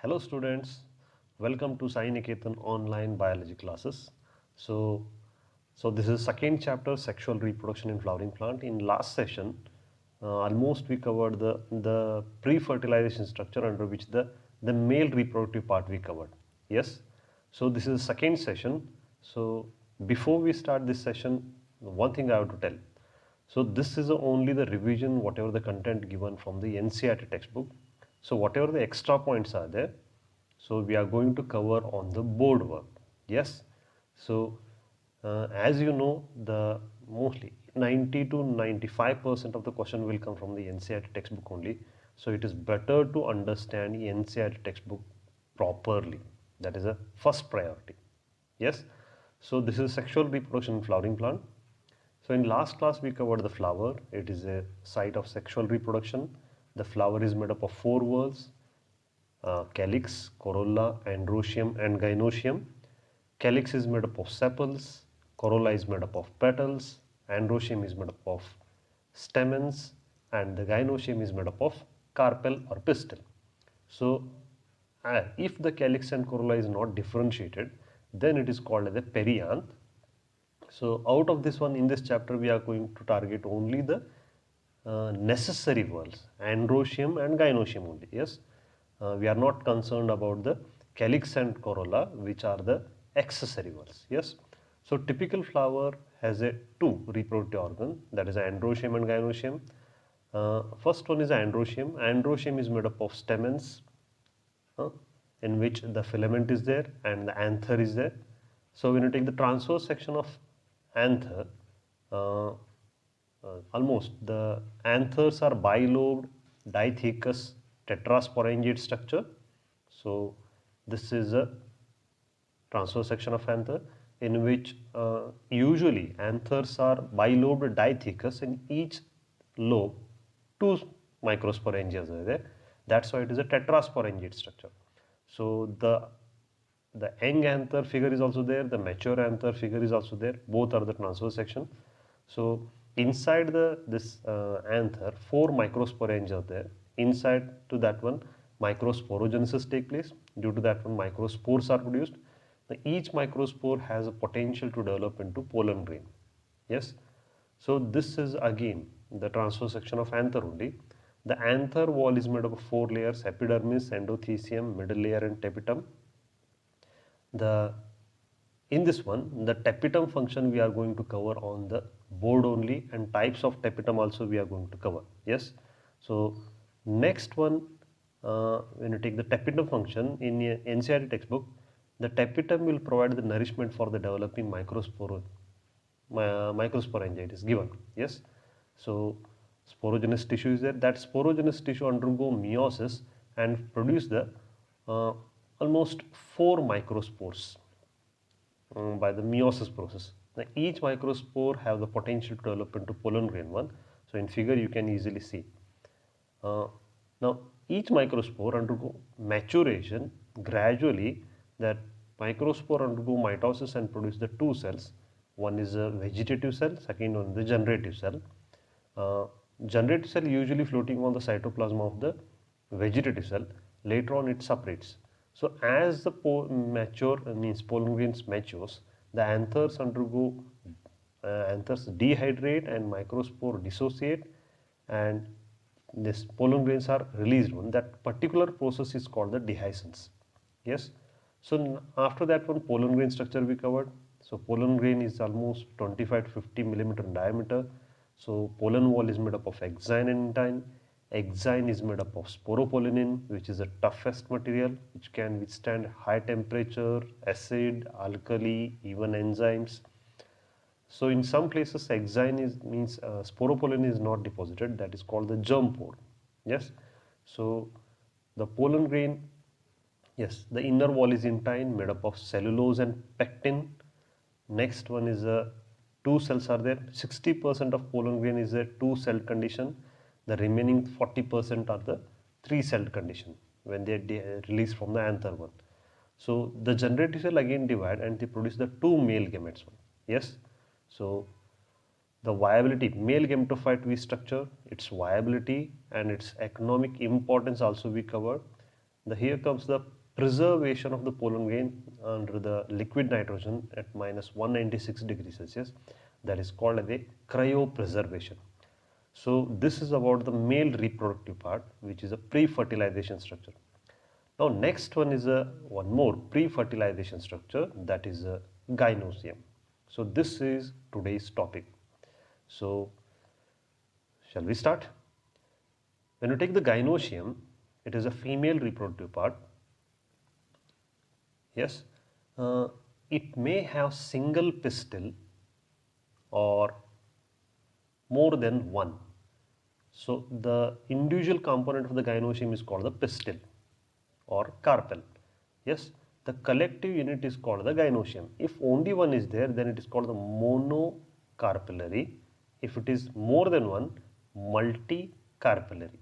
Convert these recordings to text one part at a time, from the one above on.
Hello students, welcome to Sai Niketan online biology classes. So this is second chapter, sexual reproduction in flowering plant. In last session, almost we covered the pre-fertilization structure under which the male reproductive part we covered. Yes. So this is the second session. So before we start this session, one thing I have to tell. So this is only the revision, whatever the content given from the NCERT textbook. So whatever the extra points are there, so we are going to cover on the board work. Yes. So as you know, the mostly 90 to 95% of the question will come from the NCERT textbook only. So it is better to understand the NCERT textbook properly. That is a first priority. Yes. So this is sexual reproduction in flowering plant. So in last class we covered the flower. It is a site of sexual reproduction. The flower is made up of four whorls: calyx, corolla, androecium and gynoecium. Calyx is made up of sepals, corolla is made up of petals, androecium is made up of stamens, and the gynoecium is made up of carpel or pistil. So if the calyx and corolla is not differentiated, then it is called as a perianth. So out of this one, in this chapter we are going to target only the necessary whorls, androecium and gynoecium only. Yes, we are not concerned about the calyx and corolla, which are the accessory whorls. Yes, so typical flower has a two reproductive organ, that is androecium and gynoecium. First one is androecium. Androecium is made up of stamens, in which the filament is there and the anther is there. So when you take the transverse section of anther, almost the anthers are bilobed, dithecous, tetrasporangiate structure. So this is a transverse section of anther, in which usually anthers are bilobed dithecous. In each lobe two microsporangias are there. That's why it is a tetrasporangiate structure. So the young anther figure is also there, the mature anther figure is also there. Both are the transverse section. So inside this anther, four microsporangia are there. Inside to that one, microsporogenesis take place. Due to that one, microspores are produced. Now, each microspore has a potential to develop into pollen grain. Yes. So this is again the transverse section of anther only. The anther wall is made up of four layers: epidermis, endothecium, middle layer, and tapetum. In this one, the tapetum function we are going to cover on the board only, and types of tapetum also we are going to cover. Yes. So next one, when you take the tapetum function in a NCERT textbook, the tapetum will provide the nourishment for the developing microsporangia. It is given. Yes. So sporogenous tissue is there. That sporogenous tissue undergo meiosis and produce the almost four microspores by the meiosis process. Now each microspore have the potential to develop into pollen grain one. So in figure you can easily see. Now each microspore undergo maturation gradually. That microspore undergo mitosis and produce the two cells. One is a vegetative cell, second one is the generative cell. Generative cell usually floating on the cytoplasm of the vegetative cell. Later on it separates. So as the means pollen grains matures, the anthers undergo anthers dehydrate and microspore dissociate, and this pollen grains are released. That particular process is called the dehiscence. Yes. So after that one, pollen grain structure we covered. So pollen grain is almost 25 to 50 millimeter in diameter. So pollen wall is made up of exine and intine. Exine is made up of sporopollenin, which is the toughest material, which can withstand high temperature, acid, alkali, even enzymes. So in some places, exine means sporopollen is not deposited. That is called the germ pore. Yes. So the pollen grain, yes, the inner wall is intine, made up of cellulose and pectin. Next one is two cells are there. 60% of pollen grain is a two-celled condition. The remaining 40% are the three-celled condition when they release from the anther one. So the generative cell again divide and they produce the two male gametes one. Yes. So the viability, male gametophyte we structure, its viability and its economic importance also we covered. Here comes the preservation of the pollen grain under the liquid nitrogen at minus 196 degrees Celsius. That is called as a cryopreservation. So this is about the male reproductive part, which is a pre-fertilization structure. Now next one is one more pre-fertilization structure, that is a gynosium. So this is today's topic. So shall we start? When you take the gynoecium, it is a female reproductive part. Yes, it may have single pistil or more than one. So the individual component of the gynoecium is called the pistil or carpel. Yes, the collective unit is called the gynoecium. If only one is there, then it is called the monocarpellary. If it is more than one, multicarpellary.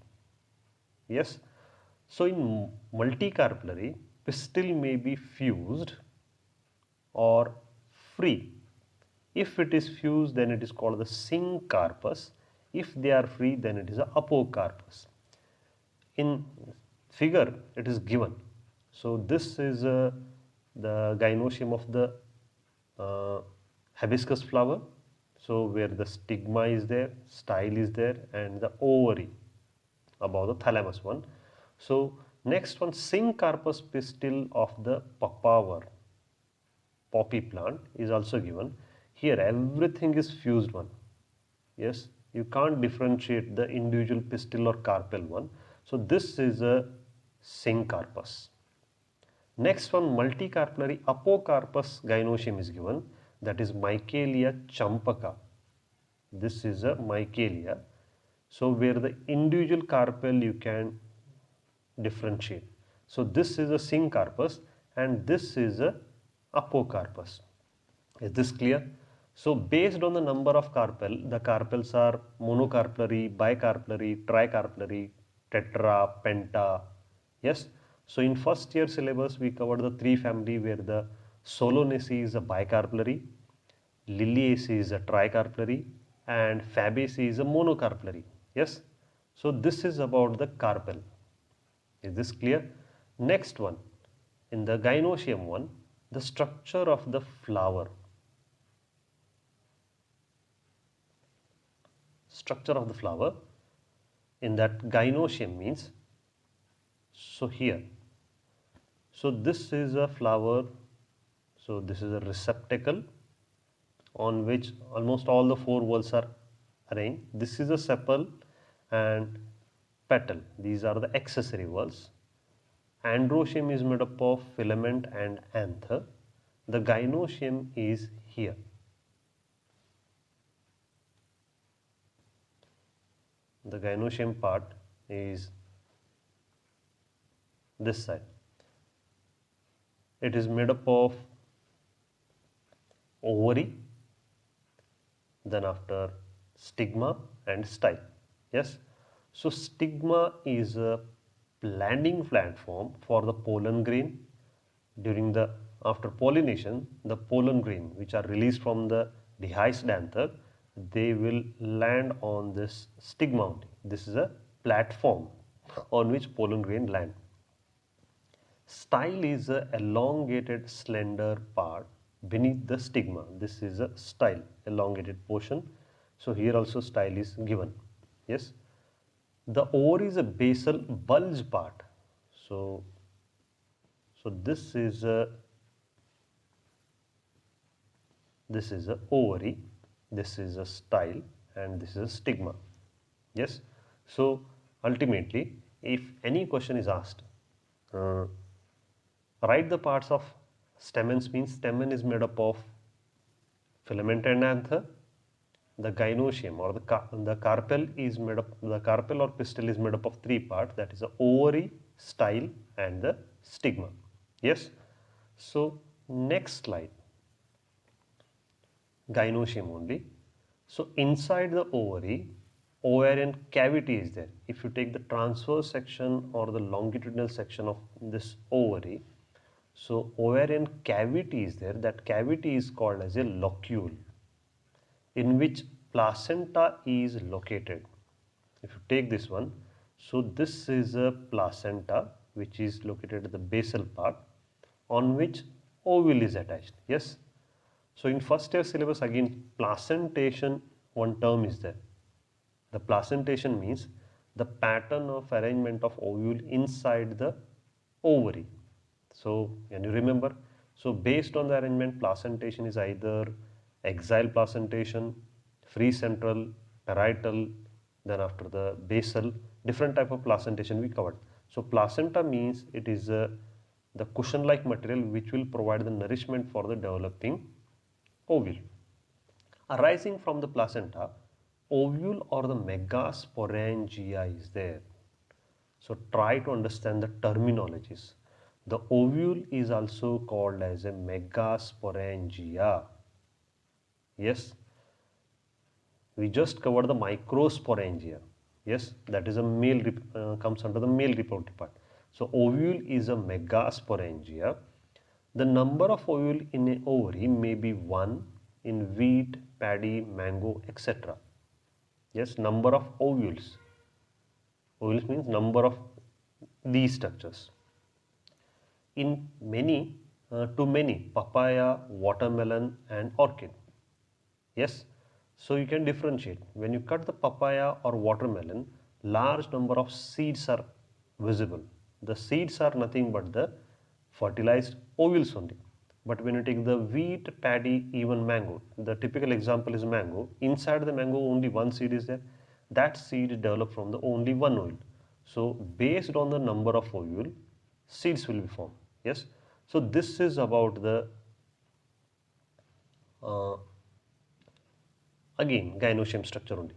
Yes, so in multicarpellary, pistil may be fused or free. If it is fused, then it is called the syncarpus. If they are free, then it is a apocarpus. In figure, it is given. So this is the gynoecium of the hibiscus flower. So where the stigma is there, style is there, and the ovary above the thalamus one. So next one, syncarpus pistil of the papaver, poppy plant, is also given. Here everything is fused one. Yes, you can't differentiate the individual pistil or carpel one. So this is a syncarpus. Next one, multicarpellary apocarpus gynoecium is given, that is Michaelia champaka. This is a Michaelia. So where the individual carpel you can differentiate. So this is a syncarpus and this is a apocarpus. Is this clear? So based on the number of carpel, the carpels are monocarpellary, bicarpellary, tricarpellary, tetra, penta. Yes. So in first year syllabus we covered the three family where the Solanaceae is a bicarpellary, Liliaceae is a tricarpellary, and Fabaceae is a monocarpellary. Yes. So this is about the carpel. Is this clear? Next one, in the gynoecium one, the structure of the flower. Structure of the flower in that gynoecium means, so here, so this is a flower, so this is a receptacle on which almost all the four whorls are arranged. This is a sepal and petal, these are the accessory whorls. Androecium is made up of filament and anther. The gynoecium is here. The gynoecium part is this side. It is made up of ovary, then after stigma and style. Yes. So stigma is a landing platform for the pollen grain. During the after pollination, the pollen grain which are released from the dehisced anther, they will land on this stigma only. This is a platform on which pollen grain land. Style is a elongated slender part beneath the stigma. This is a style, elongated portion. So here also style is given. Yes. The ovary is a basal bulge part. So this is a ovary, this is a style, and this is a stigma. Yes. So ultimately, if any question is asked, write the parts of stamens. Means stamen is made up of filament and anther. The gynoecium or the carpel is made up, the carpel or pistil is made up of three parts, that is the ovary, style, and the stigma. Yes. So next slide, gynoecium only. So inside the ovary, ovarian cavity is there. If you take the transverse section or the longitudinal section of this ovary, so ovarian cavity is there. That cavity is called as a locule, in which placenta is located. If you take this one, so this is a placenta which is located at the basal part, on which ovule is attached. Yes. So in first year syllabus, again placentation, one term is there. The placentation means the pattern of arrangement of ovule inside the ovary. So can you remember? So based on the arrangement, placentation is either axial placentation, free central, parietal, then after the basal, different type of placentation we covered. So placenta means it is the cushion-like material which will provide the nourishment for the developing ovule. Arising from the placenta, ovule or the megasporangia is there. So try to understand the terminologies. The ovule is also called as a megasporangia. Yes, we just covered the microsporangia. Yes, that is a male comes under the male reproductive part. So ovule is a megasporangia. The number of ovule in an ovary may be 1 in wheat, paddy, mango, etc. Yes, number of ovules. Ovules means number of these structures. In many, to many, papaya, watermelon and orchid. Yes, so you can differentiate. When you cut the papaya or watermelon, large number of seeds are visible. The seeds are nothing but the fertilized ovules only. But when you take the wheat, paddy, even mango, the typical example is mango. Inside the mango only one seed is there. That seed is developed from the only one ovule. So based on the number of ovule, seeds will be formed. Yes. So this is about the again Gynoshimium structure only.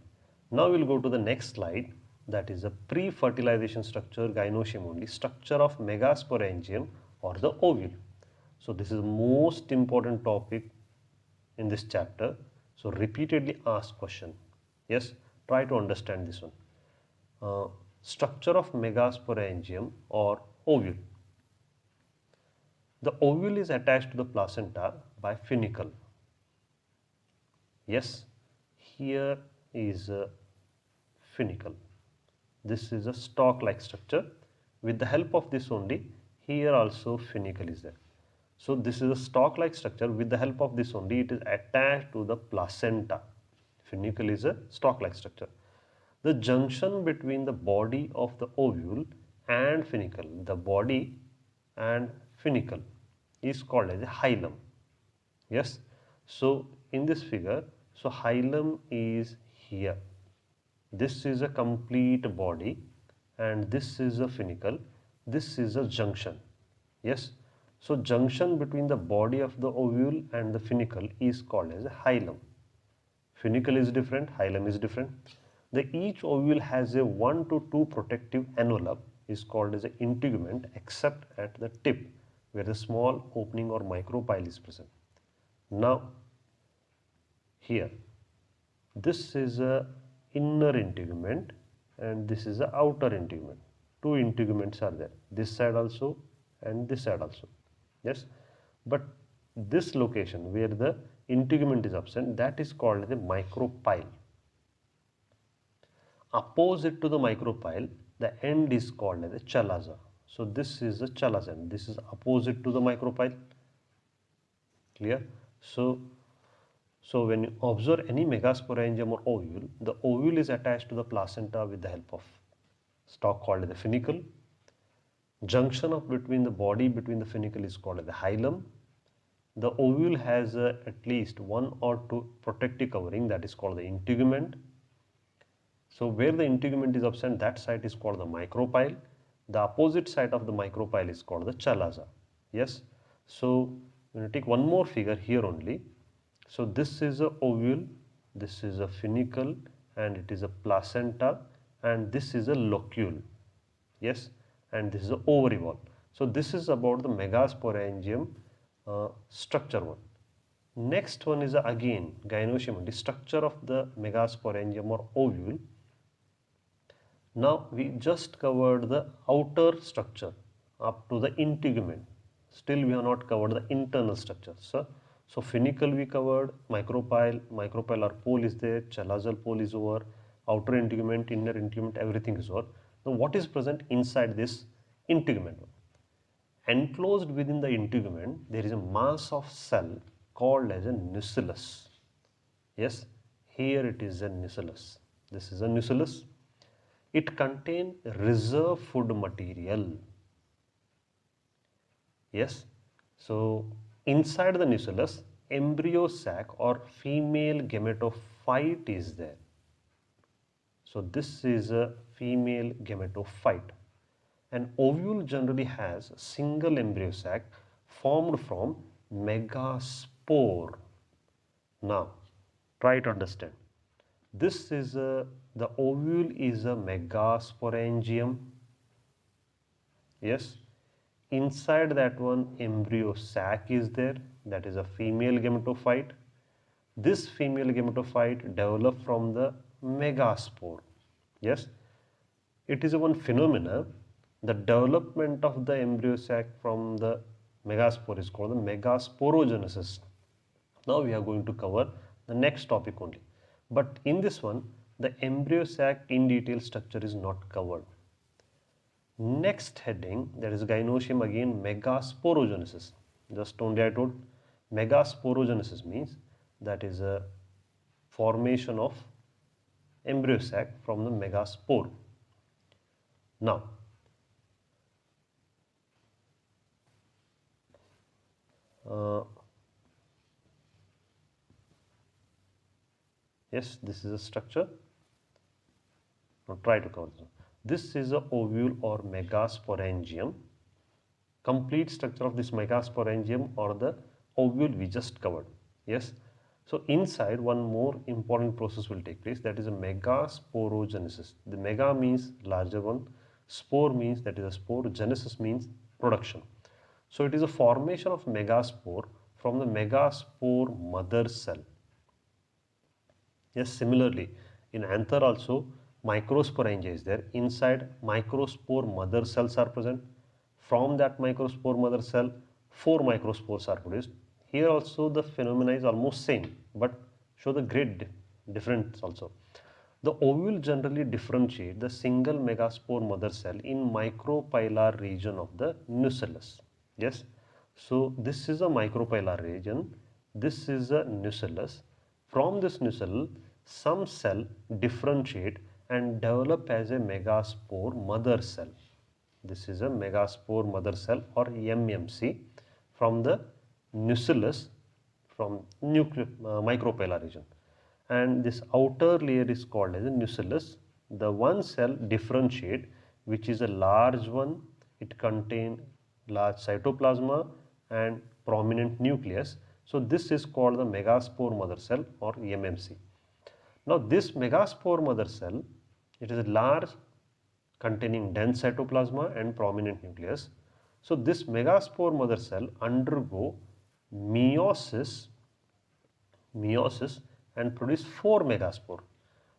Now we'll go to the next slide, that is the pre-fertilization structure, Gynoshimium only, structure of Megasporangium or the ovule. So this is the most important topic in this chapter. So repeatedly asked question. Yes, try to understand this one. Structure of Megasporangium or ovule. The ovule is attached to the placenta by funicle. Yes, here is a funicle. This is a stalk-like structure. With the help of this only, here also funicle is there. So this is a stalk-like structure. With the help of this only, it is attached to the placenta. Funicle is a stalk-like structure. The junction between the body of the ovule and funicle, the body and funicle is called as a hilum. Yes. So in this figure, so hilum is here. This is a complete body and this is a funicle. This is a junction. Yes. So junction between the body of the ovule and the funicle is called as a hilum. Funicle is different, hilum is different. Each ovule has a 1 to 2 protective envelope is called as an integument, except at the tip where the small opening or micropyle is present. Now here this is a inner integument and this is a outer integument. Two integuments are there, this side also and this side also. Yes, but this location where the integument is absent, that is called as a micropyle. Opposite to the micropyle, the end is called as a chalaza. So this is the chalaza end. This is opposite to the micropyle. Clear? So when you observe any megasporangium or ovule, the ovule is attached to the placenta with the help of stalk called as the funicle. Junction of between the body between the funicle is called as the hilum. The ovule has at least 1 or 2 protective covering, that is called the integument. So where the integument is absent, that site is called the micropyle. The opposite side of the micropyle is called the chalaza. Yes. So when you take one more figure here only. So this is a ovule, this is a funicle and it is a placenta and this is a locule. Yes. And this is the ovary wall. So this is about the megasporangium structure one. Next one is again Gynoshimium, the structure of the megasporangium or ovule. Now we just covered the outer structure up to the integument. Still we have not covered the internal structure. So funicle we covered, micropyle or pole is there, chalazal pole is over, outer integument, inner integument, everything is over. Now what is present inside this integument. Enclosed within the integument, there is a mass of cell called as a nucellus. Yes, here it is a nucellus. This is a nucellus. It contains reserve food material. Yes, so inside the nucellus, embryo sac or female gametophyte is there. So this is a female gametophyte. An ovule generally has a single embryo sac formed from megaspore. Now, try to understand. This is the ovule is a megasporangium. Yes. Inside that one, embryo sac is there. That is a female gametophyte. This female gametophyte developed from the megaspore. Yes. It is one phenomena. The development of the embryo sac from the megaspore is called the Megasporogenesis. Now we are going to cover the next topic only. But in this one, the embryo sac in detail structure is not covered. Next heading, that is Gynoshimium, again Megasporogenesis. Just only I told Megasporogenesis means that is a formation of embryo sac from the megaspore. Now, yes, this is a structure. Now try to cover this. This is a ovule or megasporangium. Complete structure of this megasporangium or the ovule we just covered. Yes. So inside one more important process will take place, that is a megasporogenesis. The mega means larger one, spore means that is a spore, genesis means production. So it is a formation of megaspore from the megaspore mother cell. Yes, similarly in anther also microsporangia is there. Inside microspore mother cells are present. From that microspore mother cell, 4 microspores are produced. Here also the phenomena is almost same, but show the great difference also. The ovule generally differentiate the single megaspore mother cell in micropylar region of the nucellus. Yes, so this is a micropylar region. This is a nucellus. From this nucellus, some cell differentiate and develop as a megaspore mother cell. This is a megaspore mother cell or MMC from the nucellus from micropylar region. And this outer layer is called as a nucellus. The one cell differentiate, which is a large one. It contains large cytoplasma and prominent nucleus. So this is called the megaspore mother cell or MMC. Now this megaspore mother cell, it is a large containing dense cytoplasma and prominent nucleus. So this megaspore mother cell undergo meiosis and produce 4 megaspore.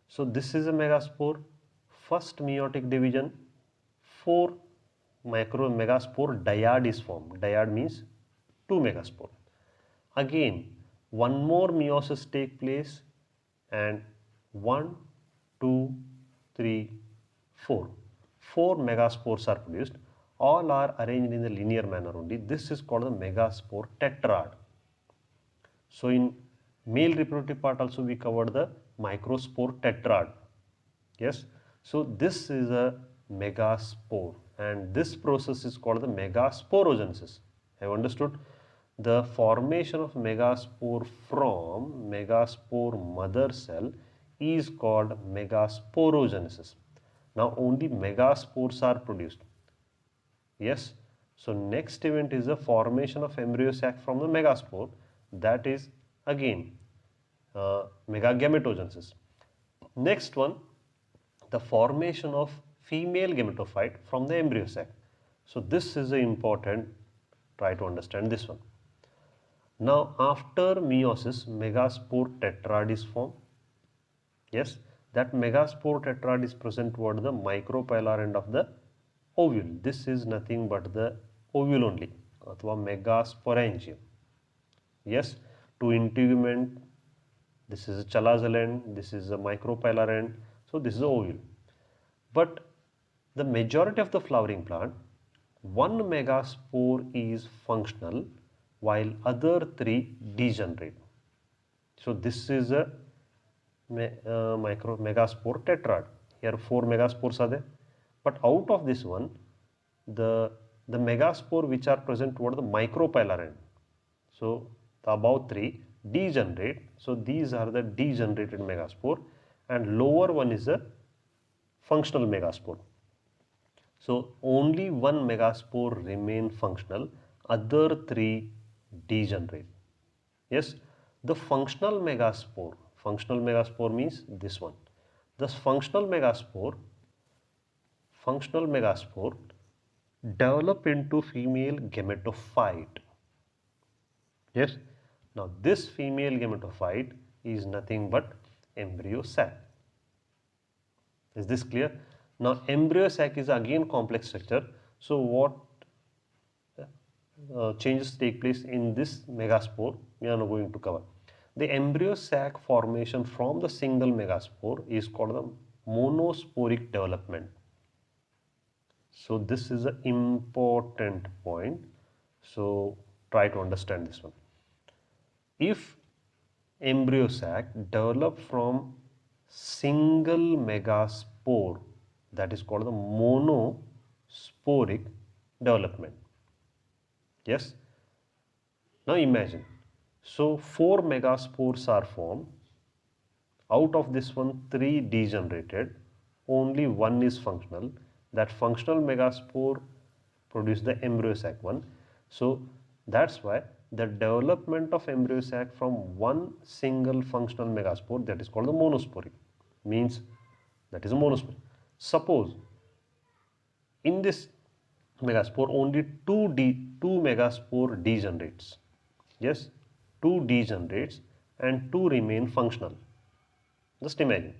So this is a megaspore, first meiotic division, 4 megaspore dyad is formed. Dyad means 2 megaspore. Again, one more meiosis take place and 1, 2, 3, 4. 4 megaspores are produced. All are arranged in a linear manner only. This is called the megaspore tetrad. So in male reproductive part also we covered the microspore tetrad. Yes. So this is a megaspore and this process is called the megasporogenesis. Have understood? The formation of megaspore from megaspore mother cell is called megasporogenesis. Now only megaspores are produced. Yes. So next event is the formation of embryo sac from the megaspore. That is again megagametogenesis. Next one, the formation of female gametophyte from the embryo sac. So this is important. Try to understand this one. Now after meiosis, megaspore tetrad is formed. Yes, that megaspore tetrad is present toward the micropylar end of the ovule. This is nothing but the ovule only, अथवा megasporangium. Yes, to integument, this is a chalazal end, this is a micropylar end, so this is the ovule. But the majority of the flowering plant one megaspore is functional while other three degenerate. So this is a megaspore tetrad. Here 4 megaspores are there, but out of this one, the megaspore which are present toward the micropylar end. So the above 3 degenerate. So these are the degenerated megaspore, and lower one is a functional megaspore. So only one megaspore remain functional, other 3 degenerate. Yes, the functional megaspore means this one. This functional megaspore develop into female gametophyte. Yes, now this female gametophyte is nothing but embryo sac. Is this clear? Now embryo sac is again complex structure. So what changes take place in this megaspore we are now going to cover. The embryo sac formation from the single megaspore is called the monosporic development. So this is an important point. So try to understand this one. If embryo sac develop from single megaspore, that is called the monosporic development. Yes. Now imagine. So 4 megaspores are formed. Out of this one, 3 degenerated. Only one is functional. That functional megaspore produce the embryo sac one. So that's why the development of embryo sac from one single functional megaspore, that is called the monosporic, means that is a monospore. Suppose in this megaspore only two megaspore degenerates. Yes, 2 degenerates and 2 remain functional. Just imagine,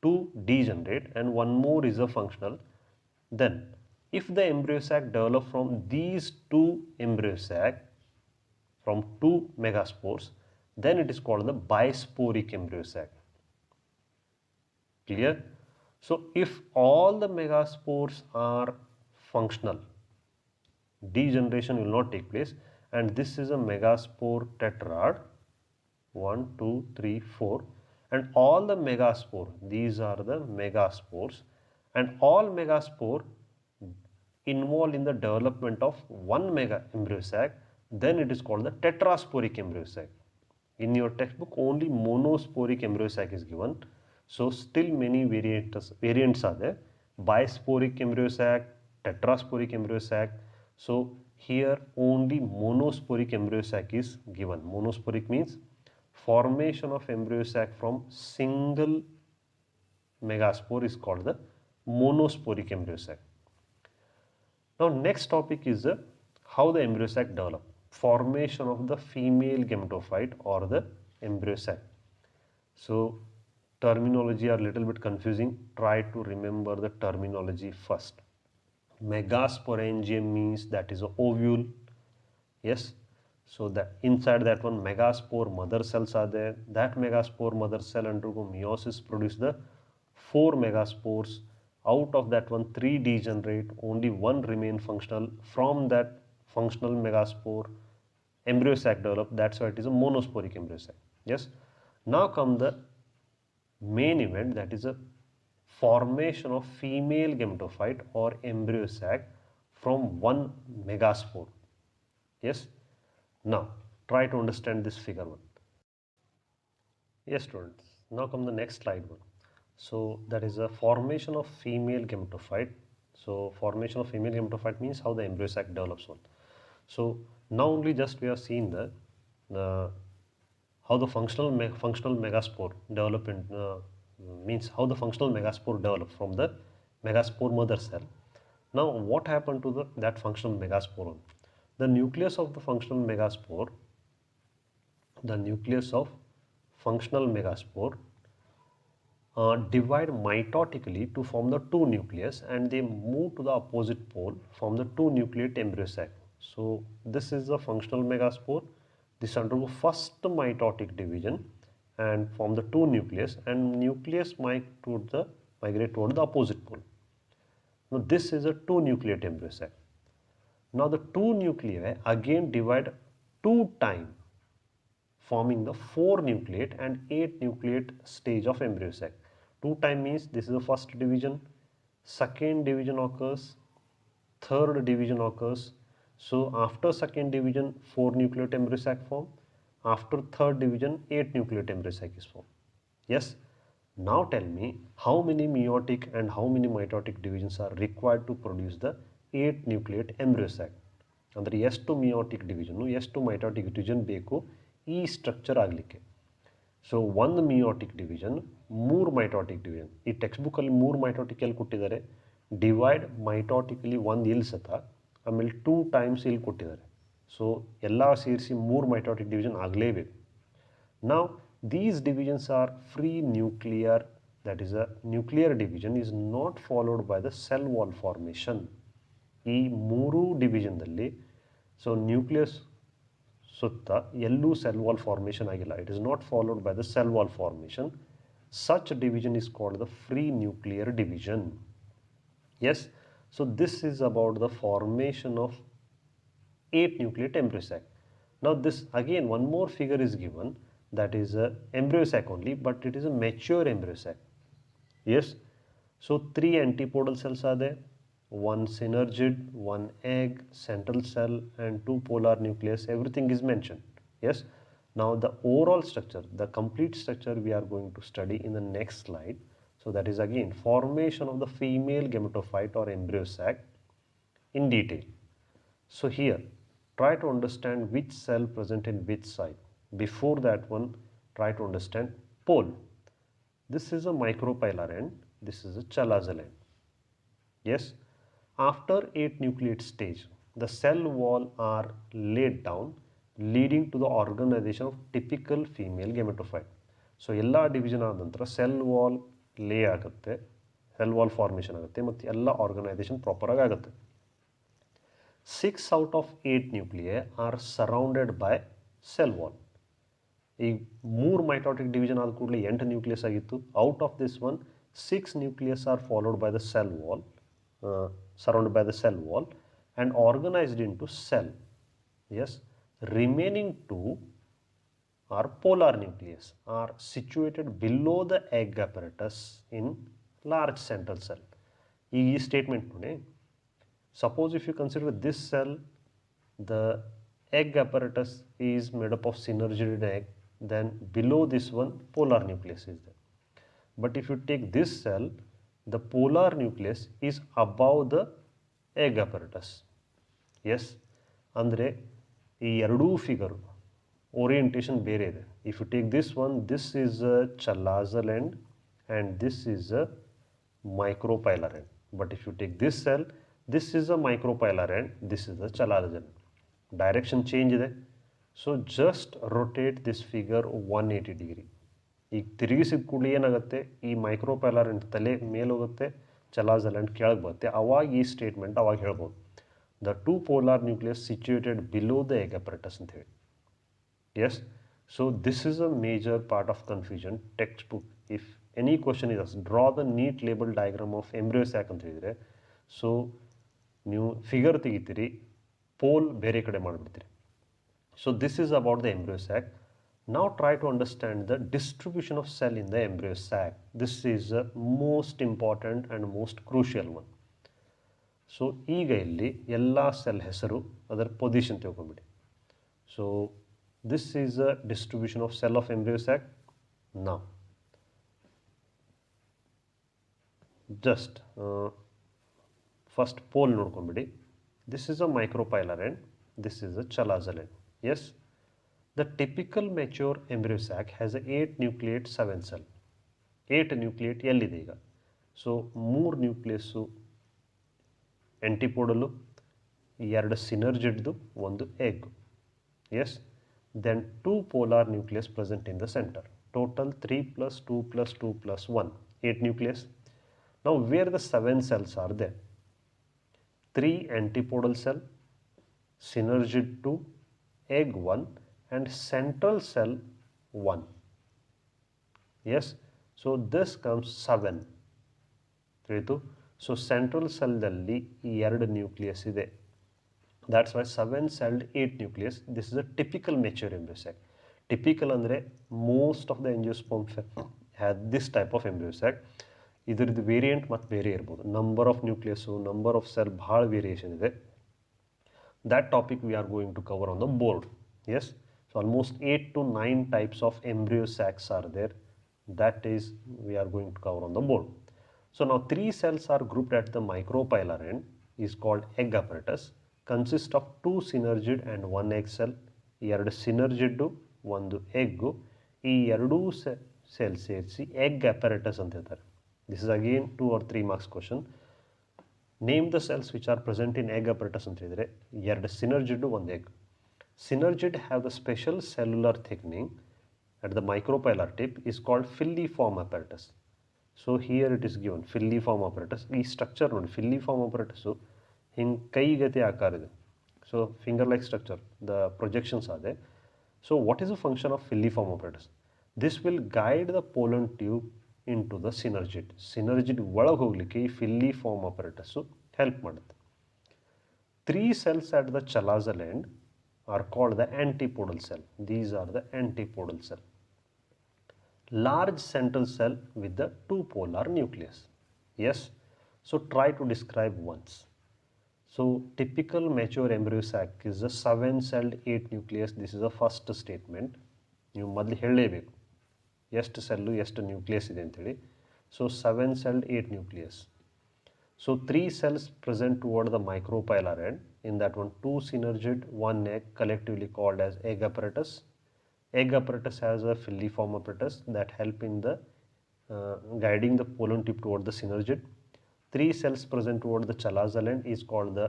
2 degenerate and one more is a functional. Then if the embryo sac develop from these 2 embryo sac from 2 megaspores, then it is called the bisporic embryo sac. Clear? So if all the megaspores are functional, degeneration will not take place, and this is a megaspore tetrad, 1, 2, 3, 4, and all the megaspore, these are the megaspores, and all megaspore involved in the development of one mega embryo sac, then it is called the tetrasporic embryo sac. In your textbook only monosporic embryo sac is given, so still many variants are there. Bisporic embryo sac, tetrasporic embryo sac. So here only monosporic embryo sac is given. Monosporic means formation of embryo sac from single megaspore is called the monosporic embryo sac. Now next topic is how the embryo sac develop. Formation of the female gametophyte or the embryo sac. So terminology are little bit confusing. Try to remember the terminology first. Megasporangia means that is a ovule. Yes. So that inside that one megaspore mother cells are there. That megaspore mother cell undergo meiosis, produce the 4 megaspores. Out of that one, 3 degenerate, only one remain functional. From that functional megaspore, embryo sac develop. That's why it is a monosporic embryo sac. Yes. Now come the main event, that is a formation of female gametophyte or embryo sac from one megaspore. Yes. Now try to understand this figure one. Yes, students. Now come the next slide one. So that is a formation of female gametophyte. So formation of female gametophyte means how the embryo sac develops one. So now only just we have seen the how the functional megaspore develop in, means how the functional megaspore develop from the megaspore mother cell. Now what happened to that functional megaspore? The nucleus of the functional megaspore, divide mitotically to form the 2 nucleus, and they move to the opposite pole from the 2 nucleate embryo sac. So this is the functional megaspore. This undergo first mitotic division and form the 2 nucleus, and nucleus migrate toward the opposite pole. Now this is a 2 nucleate embryo sac. Now the two nuclei again divide 2 times, forming the 4 nucleate and 8 nucleate stage of embryo sac. 2 time means this is the first division, second division occurs, third division occurs. So after second division 4 nucleate embryo sac form, after third division 8 nucleate embryo sac is formed. Yes. Now tell me how many meiotic and how many mitotic divisions are required to produce the 8 nucleate embryo sac. ಅಂದರೆ ಎಷ್ಟು meiotic division ಎಷ್ಟು mitotic division ಬೇಕು ಈ structure ಆಗಲಿಕ್ಕೆ. So ಒಂದು meiotic division 3 mitotic division. ಈ text ಬುಕ್ಕಲ್ಲಿ 3 mitotic ಎಲ್ಲಿ ಕೊಟ್ಟಿದ್ದಾರೆ, ಡಿವೈಡ್ ಮೈಟಾಟಿಕಲಿ ಒಂದು ಇಲ್ಲಿ ಸತ, ಆಮೇಲೆ 2 ಟೈಮ್ಸ್ ಇಲ್ಲಿ ಕೊಟ್ಟಿದ್ದಾರೆ. ಸೊ ಎಲ್ಲ ಸೇರಿಸಿ 3 ಮೈಟಾಟಿಕ್ ಡಿವಿಷನ್ ಆಗಲೇಬೇಕು. ನಾವು these divisions are free nuclear, that is a nuclear division is not followed by the cell wall formation. ಈ ಮೂರು ಡಿವಿಷನ್ದಲ್ಲಿ ಸೊ ನ್ಯೂಕ್ಲಿಯಸ್ ಸುತ್ತ ಎಲ್ಲೂ ಸೆಲ್ ವಾಲ್ ಫಾರ್ಮೇಷನ್ ಆಗಿಲ್ಲ. It is not followed by the cell wall formation. Such division is called the free nuclear division. Yes, so this is about the formation of 8 nucleate embryo sac. Now this again one more figure is given, that is a embryo sac only, but it is a mature embryo sac. Yes, so 3 antipodal cells are there, 1 synergid, 1 egg, central cell and 2 polar nucleus, everything is mentioned. Yes, now the overall structure, the complete structure we are going to study in the next slide. So that is again formation of the female gametophyte or embryo sac in detail. So here try to understand which cell present in which site. Before that one, try to understand pole. This is a micropylar end, this is a chalazal end. Yes, after 8 nucleate stage, the cell wall are laid down, leading to the organization of typical female gametophyte. So ಎಲ್ಲ division ಆದ ನಂತರ cell wall ಲೇ ಆಗುತ್ತೆ, cell wall formation ಆಗುತ್ತೆ ಮತ್ತು ಎಲ್ಲ organisation ಪ್ರಾಪರಾಗಿ ಆಗುತ್ತೆ. 6 out of 8 nuclei are surrounded by cell wall. ಈಗ 3 ಮೈಟಾಟಿಕ್ ಡಿವಿಷನ್ ಆದ ಕೂಡಲೇ 8 ನ್ಯೂಕ್ಲಿಯಸ್ ಆಗಿತ್ತು. Out of this one 6 nucleus are followed by the cell wall, surrounded by the cell wall and organized into cell. Yes, remaining 2 are polar nucleus, are situated below the egg apparatus in large central cell. ಈ statement ನೋಡಿ, suppose if you consider this cell, the egg apparatus is made up of synergid egg, then below this one polar nucleus is there. But if you take this cell, the polar nucleus is above the egg apparatus. Yes, ಅಂದರೆ ಈ ಎರಡೂ figure orientation ಬೇರೆ ಇದೆ. If you take this one, this is a chalazal end and this is a micropylar end. But if you take this cell, this is a micropylar end, this is a chalazal end. Direction change ಇದೆ. So just rotate this figure 180 degree. ಈಗ ತಿರುಗಿಸಿದ ಕೂಡಲೇ ಏನಾಗುತ್ತೆ, ಈ ಮೈಕ್ರೋಪೈಲರ್ end ತಲೆ ಮೇಲೆ ಹೋಗುತ್ತೆ, ಚಲಾಜಲ್ end ಕೆಳಗೆ ಬರುತ್ತೆ. ಅವಾಗ ಈ ಸ್ಟೇಟ್ಮೆಂಟ್ ಅವಾಗ ಹೇಳ್ಬೋದು, the 2 polar nucleus situated below the egg apparatus ಅಂತ ಹೇಳಿ. Yes, so this is a major part of confusion textbook. If any question is draw the neat label diagram of embryo sac ಅಂತ ಹೇಳಿದರೆ, so ನೀವು figure ತೆಗಿತೀರಿ, pole ಬೇರೆ ಕಡೆ ಮಾಡಿಬಿಡ್ತೀರಿ. So this is about the embryo sac. Now try to understand the distribution of cell in the embryo sac. This is the most important and most crucial one. So ಈಗ ಇಲ್ಲಿ ಎಲ್ಲ cell ಹೆಸರು ಅದರ position ತಿಳ್ಕೊಂಬಿಡಿ. So this is a distribution of cell of embryo sac. Now just first pole ನೋಡ್ಕೊಂಬಿಡಿ. This is a micropylar end, this is a chalazal end. Yes, the typical mature embryo sac has a 8 nucleate 7 cell. 8 nucleate ಎಲ್ಲಿದೆ ಈಗ? So 3 nucleus antipodal, 2 synergid, 1 egg. Yes, then 2 polar nucleus present in the center. Total 3 plus 2 plus 2 plus 1, 8 nucleus. Now where the 7 cells are there? 3 antipodal cell, synergid 2, egg 1 and central cell 1. Yes, so this comes 7. ತಿಳಿತು. So central ಸೆಲ್ದಲ್ಲಿ ಈ 2 nucleus ಇದೆ. That's why 7-celled 8 nucleus. This is a typical mature embryo sac. Typical andre most of the angiosperm have this type of embryo sac. ಇದ್ರದ್ದು variant ಮತ್ತು ಬೇರೆ ಇರ್ಬೋದು. Number of nucleus, number of cell ಭಾಳ variation ಇದೆ. That topic we are going to cover on the board. Yes, so almost 8 to 9 types of embryo sacs are there. That is we are going to cover on the board. So now 3 cells are grouped at the micropylar end is called egg apparatus. Consists of 2 synergid and 1 egg cell. ಎರಡು ಸಿನರ್ಜಿಡ್ಡು ಒಂದು egg, ಈ ಎರಡೂ cell ಸೇರಿಸಿ egg apparatus ಅಂತ ಹೇಳ್ತಾರೆ. This is again 2 or 3 marks question. Name the cells which are present in egg apparatus ಅಂತ ಹೇಳಿದರೆ ಎರಡು ಸಿನರ್ಜಿಡ್ ಒಂದು egg. Synergid have the special cellular thickening at the micropylar tip is called filiform apparatus. So here it is given filiform apparatus. ಈ structure ನೋಡಿ, filiform apparatus ಹಿಂಗೆ ಕೈಗತಿ ಆಕಾರ ಇದೆ. So finger like structure, the projections are there. So what is the function of filiform apparatus? This will guide the pollen tube into the synergid. Synergid ಒಳಗೆ ಹೋಗಲಿಕ್ಕೆ ಈ filiform apparatus help ಮಾಡುತ್ತೆ. 3 cells at the chalazal end are called the antipodal cell. These are the antipodal cell. Large central cell with the 2 polar nucleus. Yes, so try to describe once. So typical mature embryo sac is a 7-celled 8 nucleus. This is the first statement. ನೀವು ಮೊದಲು ಹೇಳಲೇಬೇಕು ಎಷ್ಟು cell ಎಷ್ಟು nucleus ಇದೆ ಅಂತೇಳಿ. So 7-celled 8 nucleus. So 3 cells present toward the micropylar end. In that one 2 synergid, 1 egg, collectively called as egg apparatus. Egg apparatus has a filiform apparatus that help in the guiding the pollen tube toward the synergid. 3 cells present toward the chalazal end is called the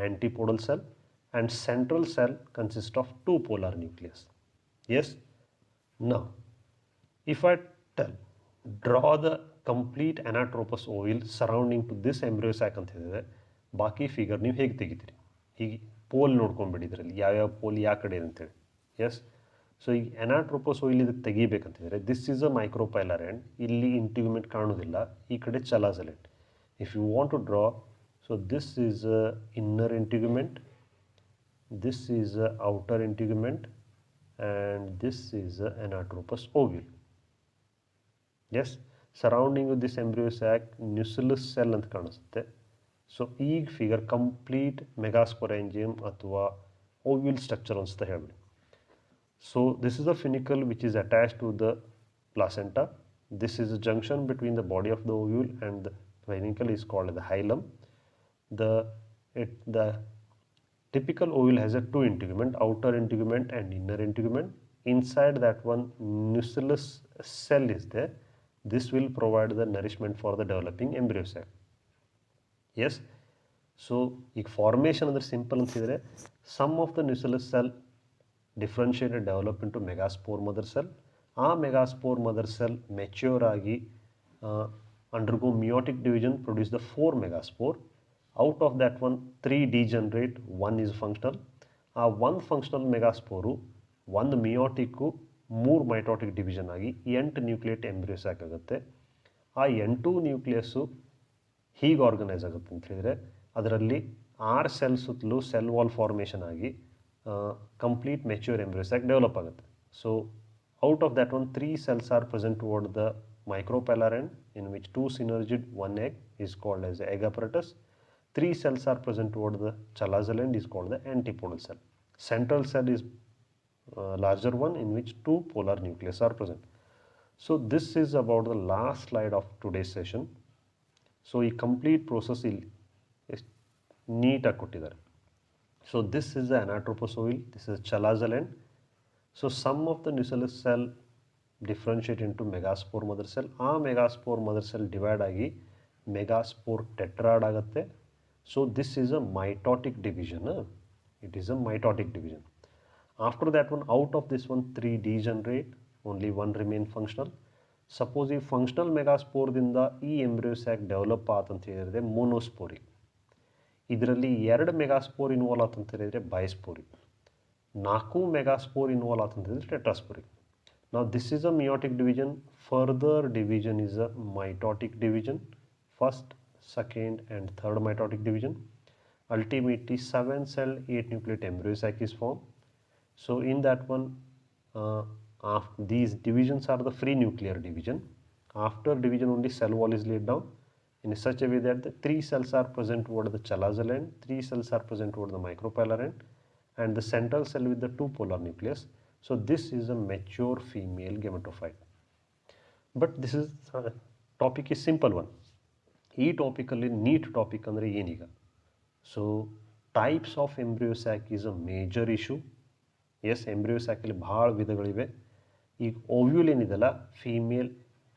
antipodal cell, and central cell consists of 2 polar nucleus. Yes. Now if I tell draw the complete anatropous oil surrounding to this embryo sac ಅಂತ ಹೇಳಿದ್ರೆ ಬಾಕಿ figure ನೀವು ಹೇಗೆ ತೆಗಿತೀರಿ? ಹೀಗೆ pole ನೋಡ್ಕೊಂಡ್ಬಿಡಿ ಇದರಲ್ಲಿ ಯಾವ್ಯಾವ pole ಯಾವ ಕಡೆ ಅಂತೇಳಿ. ಎಸ್, ಸೊ ಈಗ ಅನಾಟ್ರೋಪಸ್ ಓಯಿಲ್ ಇದಕ್ಕೆ ತೆಗಿಬೇಕಂತಿದ್ರೆ this is a micropylar end. ಇಲ್ಲಿ ಇಂಟಿಗ್ಯುಮೆಂಟ್ ಕಾಣೋದಿಲ್ಲ, ಈ ಕಡೆ chalazal end. If you want to draw, so this is a inner integument, this is a outer integument, and this is the anatropous ovule. Yes, surrounding with this embryo sac nucellus cell ಅಂತ ಕಾಣಿಸುತ್ತೆ. So ಈಗ figure complete ಮೆಗಾಸ್ಪೊರೆಂಜಿಯಮ್ ಅಥವಾ ovule structure ಅಂತ ಹೇಳ್ಬಿಡಿ. So this is a funicle which is attached to the placenta. This is a junction between the body of the ovule and the finicle is called the hilum. The typical ovule has a 2 integument, outer integument and inner integument. Inside that one nucellus cell is there. This will provide the nourishment for the developing embryo sac. Yes, so ಈಗ formation ಅಂದ್ರೆ simple ಅಂತಿದ್ರೆ some of the nucellus cell differentiated develop into megaspore mother cell. ಆ megaspore mother cell mature ಆಗಿ undergo meiotic division, produce the 4 megaspore. Out of that one 3 degenerate, 1 is functional. ಆ 1 functional megaspore ಒಂದು ಮಿಯೋಟಿಕ್ಕು 3 ಮೈಟೋಟಿಕ್ division ಆಗಿ 8 nucleate embryo sack ಆಗುತ್ತೆ. ಆ 8 nucleus ಹೀಗೆ organise ಆಗುತ್ತೆ ಅಂತ ಹೇಳಿದರೆ ಅದರಲ್ಲಿ 6 ಸೆಲ್ ಸುತ್ತಲೂ ಸೆಲ್ ವಾಲ್ ಫಾರ್ಮೇಷನ್ ಆಗಿ complete mature embryo sac develop ಆಗುತ್ತೆ. So out of that one 3 cells are present toward the micropylar end in which 2 synergid, 1 egg is called as the egg apparatus. 3 cells are present toward the chalazal end is called the antipodal cell. Central cell is larger one in which 2 polar nucleus are present. So this is about the last slide of today's session. So ಈ complete process ಇಲ್ಲಿ ನೀಟಾಗಿ ಕೊಟ್ಟಿದ್ದಾರೆ. So this is the anatropous ovule, this is chalazal end. So some of the nucellus cell differentiate into megaspore mother cell. ಆ megaspore mother cell divide ಆಗಿ megaspore tetrad ಆಗುತ್ತೆ. So this is a mitotic division. It is a mitotic division. After that one, out of this one 3 degenerate, only 1 remain functional. Suppose ಈ functional ಮೆಗಾಸ್ಪೋರ್ದಿಂದ ಈ embryo sac develop ಆತಂತ ಹೇಳಿದ್ರೆ ಮೋನೋಸ್ಪೋರಿಕ್. ಇದರಲ್ಲಿ 2 megaspore involve ಆತಂತ ಹೇಳಿದ್ರೆ ಬೈಸ್ಪೋರಿಕ್. 4 megaspore involve ಆತಂತ ಹೇಳಿದ್ರೆ ಟೆಟ್ರಾಸ್ಪೋರಿಕ್. Now this is a meiotic division. Further division is a mitotic division. First, second and third mitotic division. ultimately 7 cell 8 nucleate embryo sac is formed. So in that one, these divisions are the free nuclear division. After division only cell wall is laid down in such a way that the 3 cells are present toward the chalazal end, 3 cells are present toward the micropolar end, and the central cell with the 2 polar nucleus. So this is a mature female gametophyte. But this is topic is simple one. ಈ ಟಾಪಿಕಲ್ಲಿ neat topic ಅಂದರೆ ಏನೀಗ so types of embryo sac is a major issue. Yes, embryo ಸ್ಯಾಕಲ್ಲಿ ಭಾಳ ವಿಧಗಳಿವೆ. ಈಗ ovule ಏನಿದೆಲ್ಲ female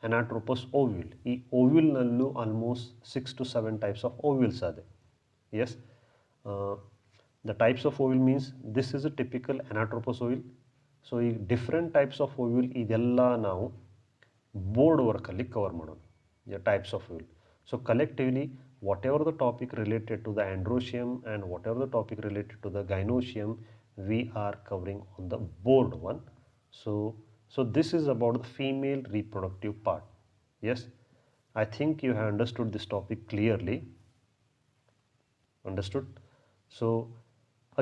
anatropous ovule, ಈ ಓವ್ಯೂಲ್ನಲ್ಲೂ almost 6 to 7 types of ovules ಅದೆ. Yes, the types of ovule means this is a typical anatropous ovule. So ಈ different types of ovule ಇದೆಲ್ಲ ನಾವು ಬೋರ್ಡ್ ವರ್ಕಲ್ಲಿ ಕವರ್ ಮಾಡೋಣ, the types of ovule. So collectively, whatever the topic related to the androecium and whatever the topic related to the gynoecium, we are covering on the board one. So this is about the female reproductive part. Yes, I think you have understood this topic clearly. Understood? So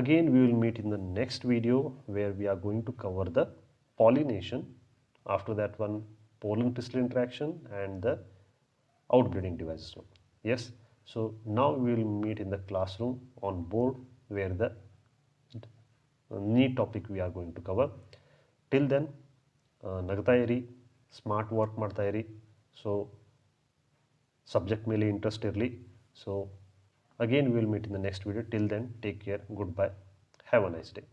again, we will meet in the next video where we are going to cover the pollination. After that one, pollen crystal interaction and the outbreeding devices. Yes, so now we will meet in the classroom on board where the neat topic we are going to cover. Till then, nagta iri, smart work ಮಾಡ್ತಾ ಇರಿ. So subject ಮೇಲೆ interest ಇರಲಿ. So again we will meet in the next video. Till then, take care, goodbye, have a nice day.